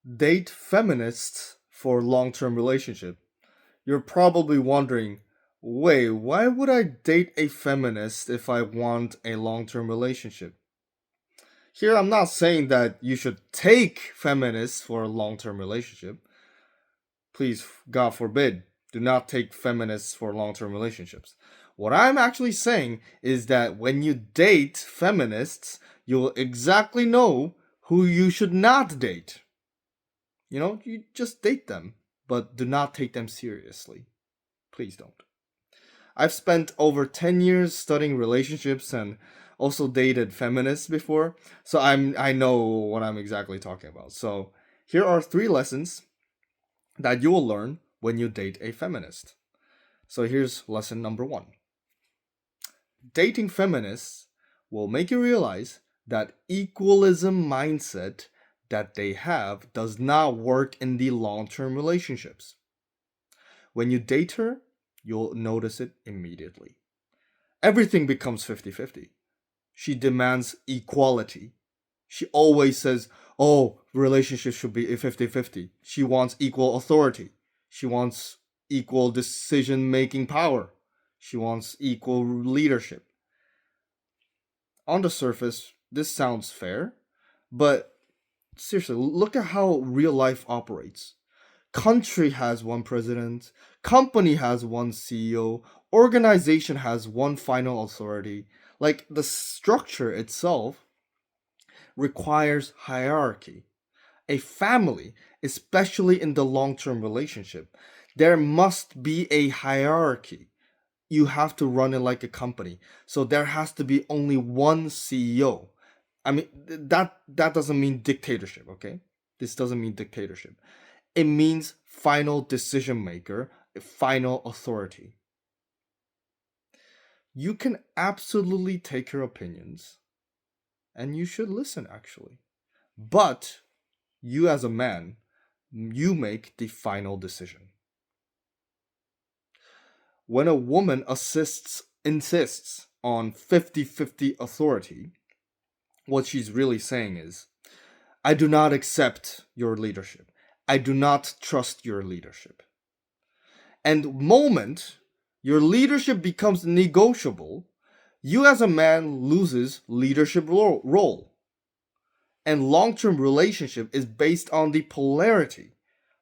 Date feminists for long-term relationship. You're probably wondering, wait, why would I date a feminist if I want a long-term relationship? Here, I'm not saying that you should take feminists for a long-term relationship. Please, God forbid, do not take feminists for long-term relationships. What I'm actually saying is that when you date feminists, you'll exactly know who you should not date. You just date them, but do not take them seriously. Please don't. I've spent over 10 years studying relationships and also dated feminists before, so I know what I'm exactly talking about. So, here are 3 lessons that you will learn when you date a feminist. So, here's lesson number 1. Dating feminists will make you realize that equalism mindset that they have does not work in the long-term relationships. When you date her, you'll notice it immediately. Everything becomes 50-50. She demands equality. She always says, oh, relationships should be 50-50. She wants equal authority. She wants equal decision-making power. She wants equal leadership. On the surface, this sounds fair, but seriously, look at how real life operates. Country has one president, company has one CEO, organization has one final authority. Like the structure itself requires hierarchy. A family, especially in the long-term relationship, there must be a hierarchy. You have to run it like a company. So there has to be only one CEO. I mean that doesn't mean dictatorship, okay? This doesn't mean dictatorship. It means final decision maker, final authority. You can absolutely take her opinions, and you should listen actually. But you as a man, you make the final decision. When a woman insists on 50-50 authority, what she's really saying is, I do not accept your leadership. I do not trust your leadership. And moment your leadership becomes negotiable, you as a man loses leadership role. And long-term relationship is based on the polarity.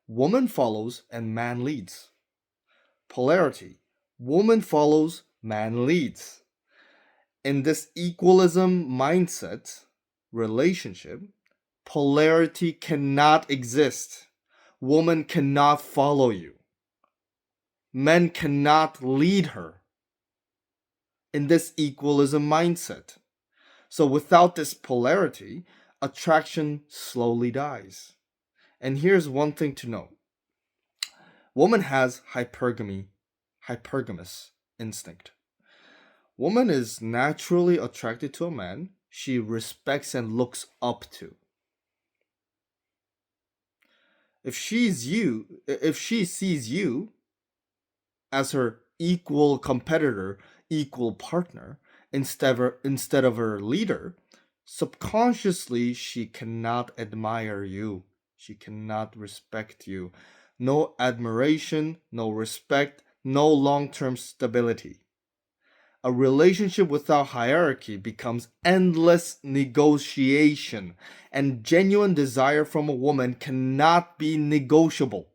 Woman follows and man leads. Polarity. Woman follows, man leads. In this equalism mindset relationship, polarity cannot exist. Woman cannot follow you. Men cannot lead her in this equalism mindset. So without this polarity, attraction slowly dies. And here's one thing to know. Woman has hypergamous instinct. Woman is naturally attracted to a man she respects and looks up to. If she sees you as her equal competitor, equal partner, instead of her leader, subconsciously she cannot admire you. She cannot respect you. No admiration, no respect, no long-term stability. A relationship without hierarchy becomes endless negotiation, and genuine desire from a woman cannot be negotiable.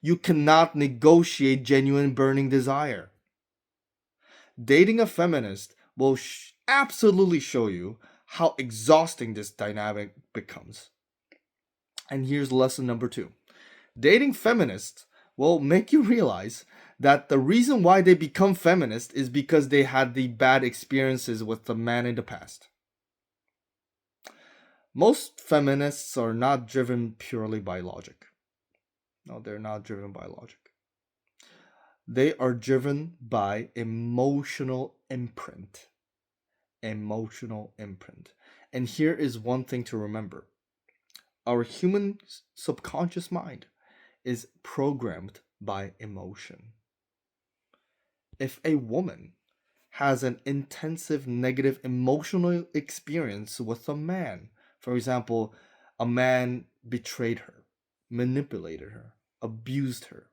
You cannot negotiate genuine burning desire. Dating a feminist will absolutely show you how exhausting this dynamic becomes. And here's lesson number 2. Dating feminists will make you realize that the reason why they become feminist is because they had the bad experiences with the man in the past. Most feminists are not driven purely by logic. No, they're not driven by logic. They are driven by emotional imprint. Emotional imprint. And here is one thing to remember. Our human subconscious mind is programmed by emotion. If a woman has an intensive negative emotional experience with a man, for example, a man betrayed her, manipulated her, abused her.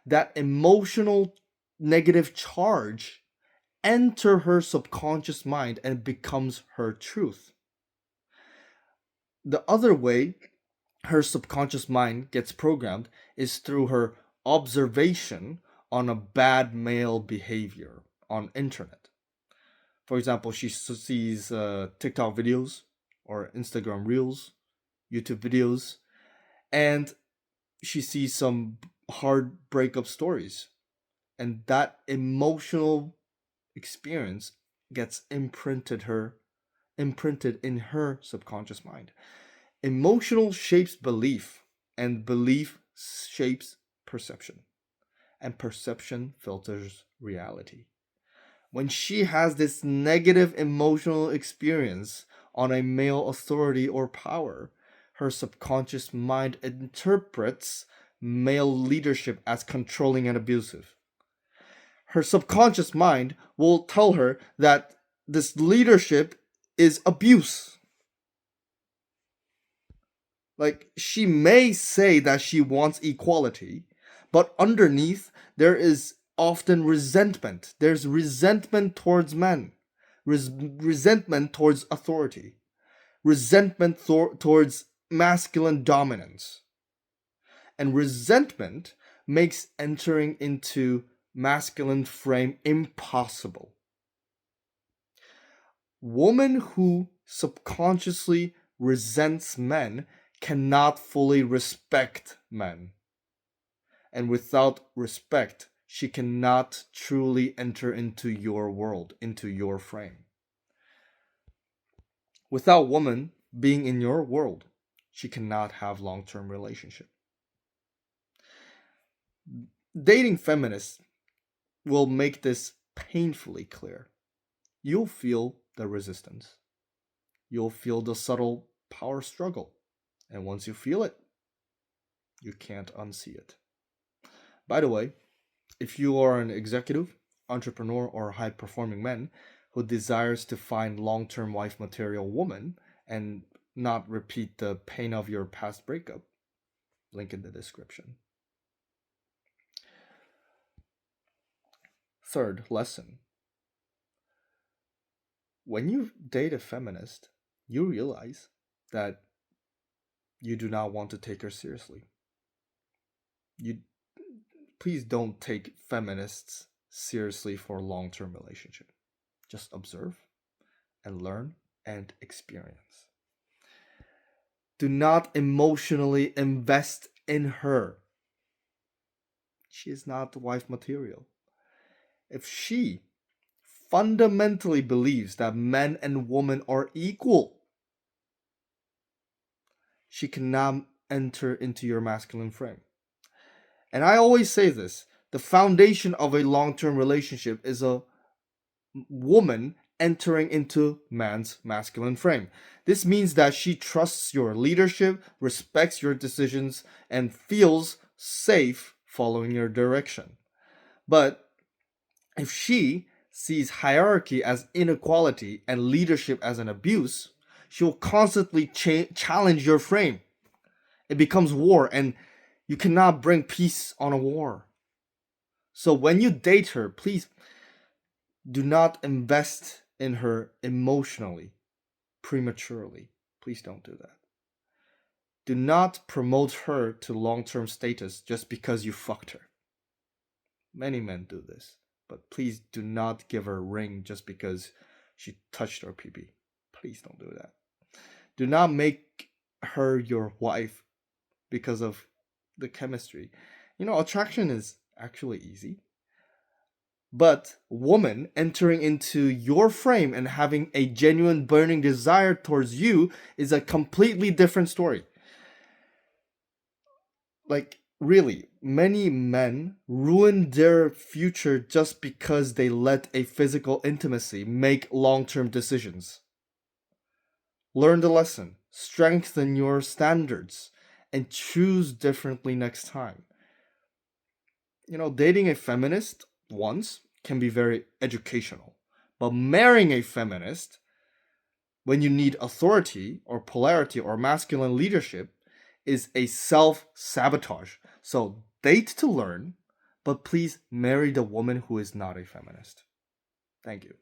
That emotional negative charge enter her subconscious mind and becomes her truth. The other way her subconscious mind gets programmed is through her observation on a bad male behavior on internet. For example, she sees TikTok videos or Instagram reels, YouTube videos, and she sees some hard breakup stories, and that emotional experience gets imprinted in her subconscious mind. Emotional shapes belief, and belief shapes perception, and perception filters reality. When she has this negative emotional experience on a male authority or power, her subconscious mind interprets male leadership as controlling and abusive. Her subconscious mind will tell her that this leadership is abuse. Like, she may say that she wants equality, but underneath there is often resentment. There's resentment towards men, resentment towards authority, resentment towards masculine dominance. And resentment makes entering into masculine frame impossible. Woman who subconsciously resents men cannot fully respect men. And without respect, she cannot truly enter into your world, into your frame. Without woman being in your world, she cannot have long-term relationship. Dating feminists will make this painfully clear. You'll feel the resistance. You'll feel the subtle power struggle. And once you feel it, you can't unsee it. By the way, if you are an executive, entrepreneur, or high performing man who desires to find long term wife material woman and not repeat the pain of your past breakup, link in the description. Third lesson: when you date a feminist, you realize that you do not want to take her seriously. You please don't take feminists seriously for a long-term relationship. Just observe and learn and experience. Do not emotionally invest in her. She is not wife material. If she fundamentally believes that men and women are equal, she cannot enter into your masculine frame. And I always say this: the foundation of a long term relationship is a woman entering into man's masculine frame. This means that she trusts your leadership, respects your decisions, and feels safe following your direction. But if she sees hierarchy as inequality and leadership as an abuse, she will constantly challenge your frame. It becomes war, and you cannot bring peace on a war. So when you date her, please do not invest in her emotionally, prematurely. Please don't do that. Do not promote her to long term status just because you fucked her. Many men do this, but please do not give her a ring just because she touched her pee. Please don't do that. Do not make her your wife because of the chemistry. Attraction is actually easy. But woman entering into your frame and having a genuine burning desire towards you is a completely different story. Like, really, many men ruin their future just because they let a physical intimacy make long-term decisions. Learn the lesson, strengthen your standards, and choose differently next time. Dating a feminist once can be very educational, but marrying a feminist when you need authority or polarity or masculine leadership is a self sabotage. So date to learn, but please marry the woman who is not a feminist. Thank you.